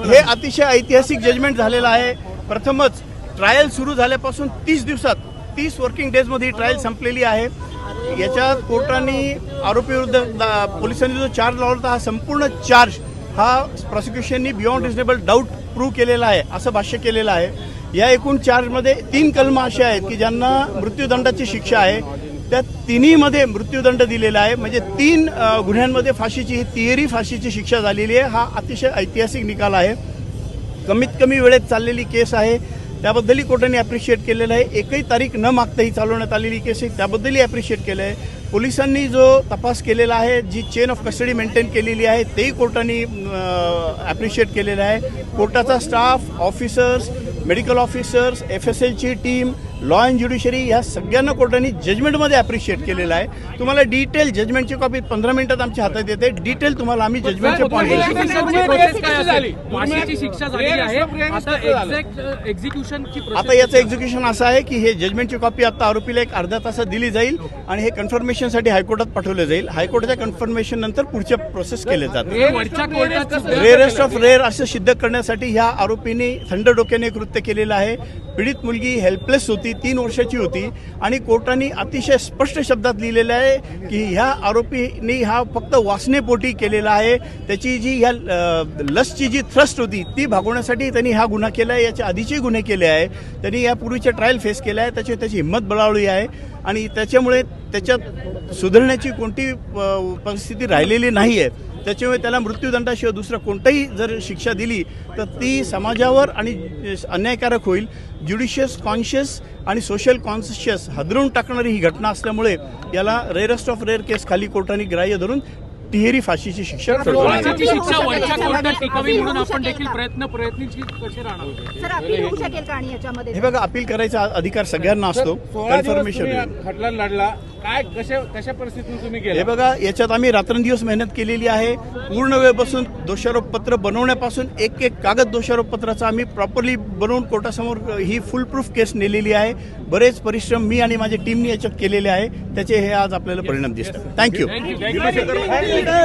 हे अतिशय ऐतिहासिक जजमेंट झालेलं आहे। प्रथमच ट्रायल सुरू झाल्यापासून 30 दिवसात 30 वर्किंग डेजमध्ये ही ट्रायल संपलेली आहे। याच्यात कोर्टाने आरोपीविरुद्ध पोलिसांनी जो चार्ज लावला होता हा संपूर्ण चार्ज हा प्रॉसिक्युशननी बियॉन्ड रिजनेबल डाऊट प्रूव्ह केलेला आहे असं भाष्य केलेलं आहे। या एकूण चार्जमध्ये 3 कलम असे आहेत की ज्यांना मृत्यूदंडाची शिक्षा आहे, त्या तिन्हीमध्ये मृत्यूदंड दिलेला आहे। म्हणजे 3 गुन्ह्यांमध्ये फाशीची ही तिहेरी फाशीची शिक्षा झालेली आहे। हा अतिशय ऐतिहासिक निकाल आहे। कमीत कमी वेळेत चाललेली केस आहे, त्याबद्दलही कोर्टाने ॲप्रिशिएट केलेलं आहे। एकही तारीख न मागताही चालवण्यात आलेली केस आहे, त्याबद्दलही ॲप्रिशिएट केलं आहे। पोलिसांनी जो तपास केलेला आहे, जी चेन ऑफ कस्टडी मेंटेन केलेली आहे, तेही कोर्टाने ॲप्रिशिएट केलेलं आहे। कोर्टाचा स्टाफ, ऑफिसर्स, मेडिकल ऑफिसर्स, FSLची टीम, लॉ अँड ज्युडिशरी या सगळ्यांना कोर्टाने जजमेंटमध्ये ॲप्रिशिएट केलेलं आहे। तुम्हाला डिटेल जजमेंटची कॉपी 15 मिनिटात आमच्या हातात येते। डिटेल तुम्हाला आम्ही जजमेंटचे पॉईंट शिक्षा झालेली आहे, आता याचं एक्झिक्युशन असं आहे की हे जजमेंटची कॉपी आता आरोपीला एक अर्ध्या तासात दिली जाईल आणि हे कन्फर्मेशनसाठी हायकोर्टात पाठवलं जाईल। हायकोर्टाच्या कन्फर्मेशन नंतर पुढच्या प्रोसेस केले जातात। रेअरेस्ट ऑफ रेअर असं सिद्ध करण्यासाठी ह्या आरोपीने थंड डोक्याने कृत्य केलेलं आहे। पीडित मुलगी हेल्पलेस होती, 3 वर्षाची होती आणि कोर्टाने अतिशय स्पष्ट शब्दात लिहिलेलं आहे की ह्या आरोपीने हा फक्त वासनेपोटी केलेला आहे। त्याची जी ह्या लसची जी थ्रस्ट होती ती भागवण्यासाठी त्यांनी हा गुन्हा केला आहे। याच्या आधीचे गुन्हे केले आहे, त्यांनी यापूर्वीचे ट्रायल फेस केला आहे, त्याची हिंमत बळावली आहे आणि त्याच्यामुळे त्याच्यात सुधारण्याची कोणती परिस्थिती राहिलेली नाही आहे। त्याच्यामुळे त्याला मृत्यूदंडाशिवाय दुसरं कोणताही जर शिक्षा दिली तर ती समाजावर आणि अन्यायकारक होईल। ज्युडिशियस कॉन्शियस आणि सोशल कॉन्शियस हादरून टाकणारी ही घटना असल्यामुळे याला रेअरेस्ट ऑफ रेअर केस खाली कोर्टाने ग्राह्य धरून तिहेरी फाशीची शिक्षा हे बघा, अपील करायचा अधिकार सगळ्यांना असतो। कन्फर्मेशन खटला लढला काय कशा परिस्थितीतून तुम्ही गेले? हे बघा, याच्यात आम्ही रात्रंदिवस मेहनत केलेली आहे। पूर्ण वेळ बसून दोषारोप पत्र बनवण्यापासून एक कागद दोषारोप पत्राचा आम्ही प्रॉपरली बनवून कोर्टासमोर ही फुल प्रूफ केस नेलेली आहे। बरेच परिश्रम मी आणि माझ्या टीमने याच्यात केलेले आहे, त्याचे हे आज आपल्याला परिणाम दिसतात। थँक्यू।